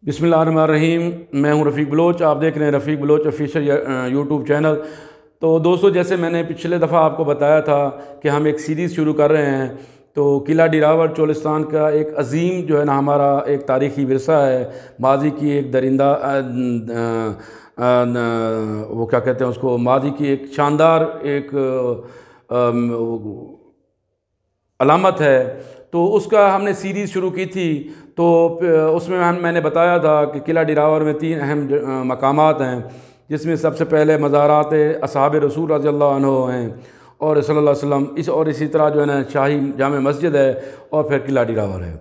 बिस्मिल्लाहिर्रहमानिर्रहीम। मैं हूं रफ़ीक बलोच। आप देख रहे हैं रफ़ीक बलोच ऑफिशियल यूट्यूब चैनल। तो दोस्तों, जैसे मैंने पिछले दफ़ा आपको बताया था कि हम एक सीरीज़ शुरू कर रहे हैं। तो क़िलाडेरावर चोलिस्तान का एक अज़ीम जो है ना हमारा एक तारीख़ी विरसा है। माजी की एक दरिंदा वो क्या कहते हैं उसको, माजी की एक शानदार एक अलामत है। तो उसका हमने सीरीज़ शुरू की थी। तो उसमें मैंने बताया था कि क़िलाडेरावर में 3 अहम मकामात हैं, जिसमें सबसे पहले मज़ारात असहाब रसूल रज़ियल्लाहु अन्हु हैं और सल्लल्लाहु अलैहि वसल्लम, इसी तरह जो है ना शाही जामे मस्जिद है और फिर क़िलाडेरावर है।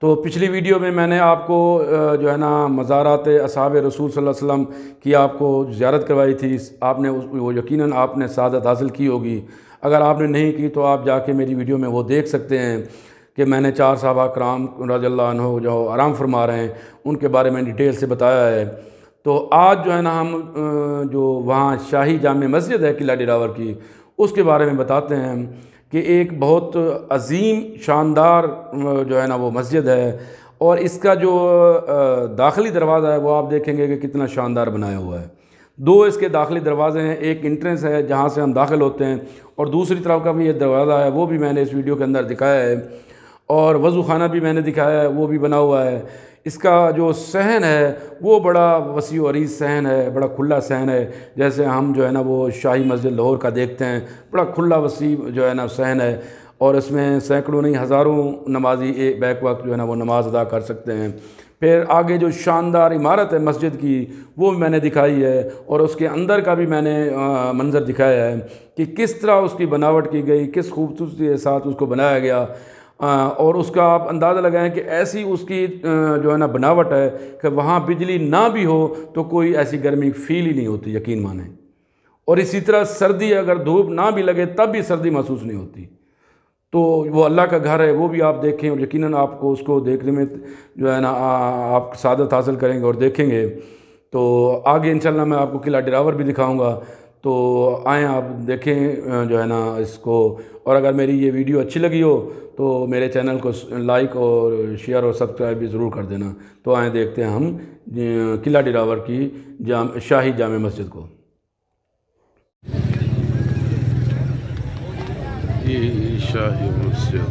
तो पिछली वीडियो में मैंने आपको जो है ना मज़ारात असहाब रसूल सल्लल्लाहु अलैहि वसल्लम की आपको ज़ियारत करवाई थी। आपने वो यकीनन आपने सआदत हासिल की होगी। अगर आपने नहीं की तो आप जाके मेरी वीडियो में वो देख सकते हैं कि मैंने 4 सहाबा कराम रज़ियल्लाहु अन्हु जो आराम फरमा रहे हैं उनके बारे में डिटेल से बताया है। तो आज जो है ना हम जो वहाँ शाही जामे मस्जिद है क़िलाडेरावर की, उसके बारे में बताते हैं कि एक बहुत अज़ीम शानदार जो है ना वो मस्जिद है। और इसका जो दाखिली दरवाज़ा है वो आप देखेंगे कि कितना शानदार बनाया हुआ है। 2 इसके दाखिली दरवाज़े हैं, एक इंट्रेंस है जहाँ से हम दाखिल होते हैं और दूसरी तरफ का भी ये दरवाज़ा है, वो भी मैंने इस वीडियो के अंदर दिखाया है। और वज़ू खाना भी मैंने दिखाया है, वो भी बना हुआ है। इसका जो सहन है वो बड़ा वसी व अरीज़ सहन है, बड़ा खुला सहन है। जैसे हम जो है ना वो शाही मस्जिद लाहौर का देखते हैं, बड़ा खुला वसी जो है ना सहन है। और इसमें सैकड़ों नहीं हज़ारों नमाजी एक बैक वक्त जो है ना वो नमाज अदा कर सकते हैं। फिर आगे जो शानदार इमारत है मस्जिद की, वो भी मैंने दिखाई है और उसके अंदर का भी मैंने मंज़र दिखाया है कि किस तरह उसकी बनावट की गई, किस खूबसूरती के साथ उसको बनाया गया। और उसका आप अंदाज़ा लगाएं कि ऐसी उसकी जो है ना बनावट है कि वहाँ बिजली ना भी हो तो कोई ऐसी गर्मी फ़ील ही नहीं होती, यकीन माने। और इसी तरह सर्दी, अगर धूप ना भी लगे तब भी सर्दी महसूस नहीं होती। तो वो अल्लाह का घर है, वो भी आप देखें और यकीनन आपको उसको देखने में जो है ना आप सादत हासिल करेंगे और देखेंगे। तो आगे इंशाल्लाह मैं आपको क़िलाडेरावर भी दिखाऊंगा। तो आएँ आप देखें जो है ना इसको। और अगर मेरी ये वीडियो अच्छी लगी हो तो मेरे चैनल को लाइक और शेयर और सब्सक्राइब भी ज़रूर कर देना। तो आएँ देखते हैं हम क़िलाडेरावर की शाही जामे मस्जिद को। ये शाही मस्जिद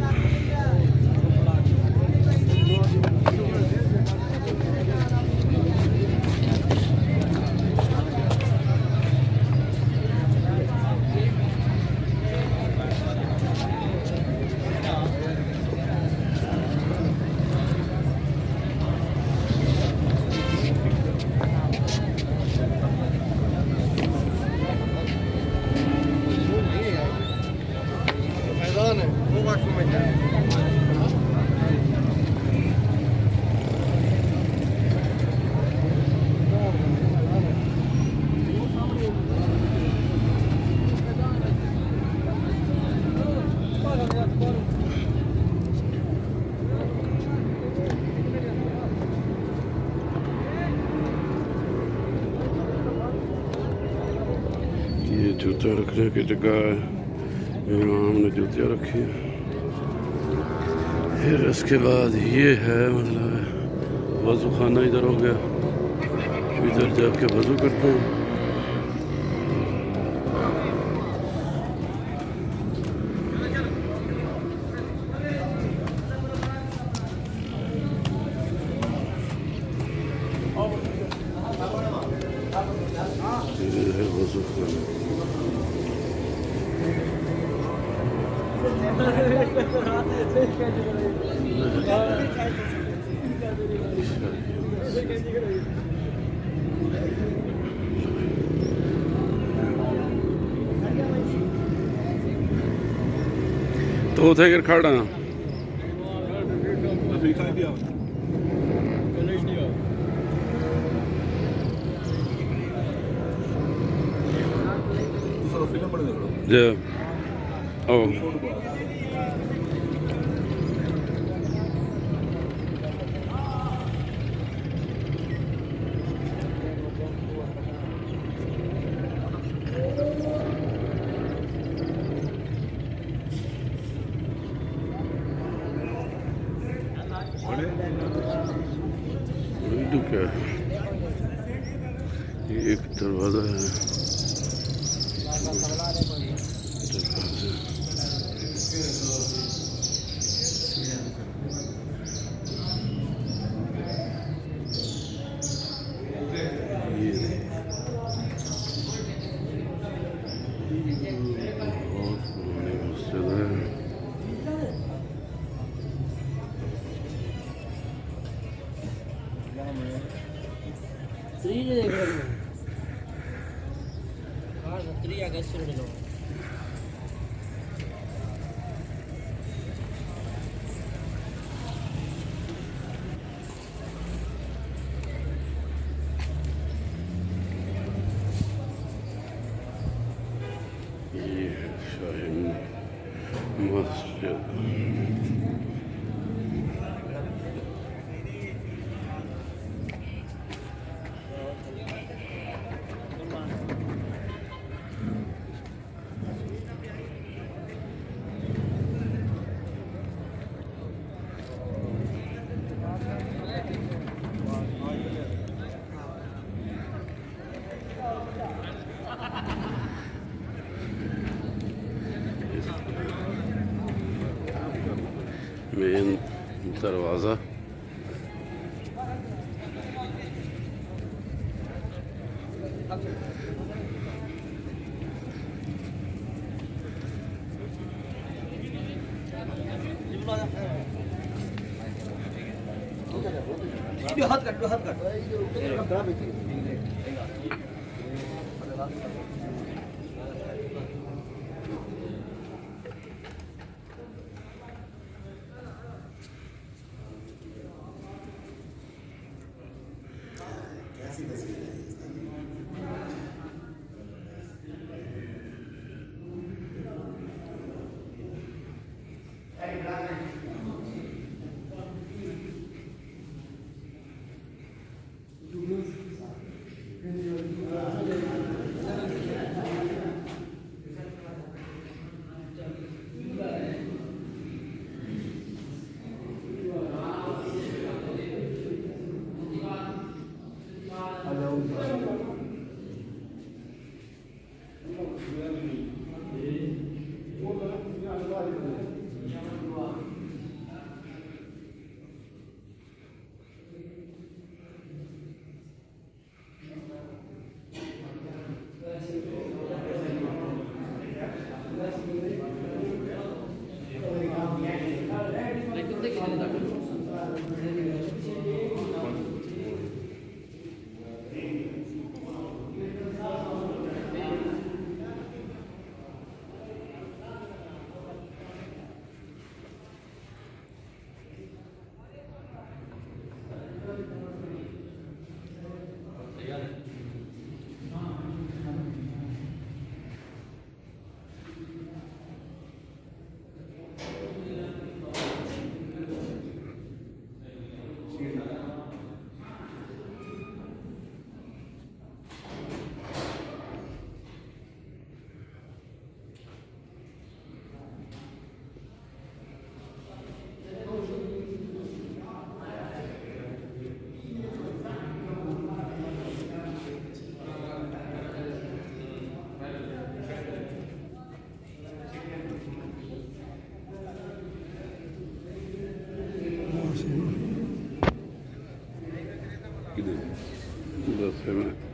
ये जूता रखने की जगह है। यहाँ हमने जूतियाँ रखी हैं। फिर उसके बाद ये है मतलब वज़ू खाना इधर हो गया, इधर जाके वज़ू करते हैं। ये है वज़ू खाना। तो उठे कर खड़ा जी। ओ विंडो क्या है? ये एक दरवाज़ा है। बहुत पुरानी मस्जिद है। ये शाही मस्जिद। मेन दरवाज़ा। हाथ कट बस है।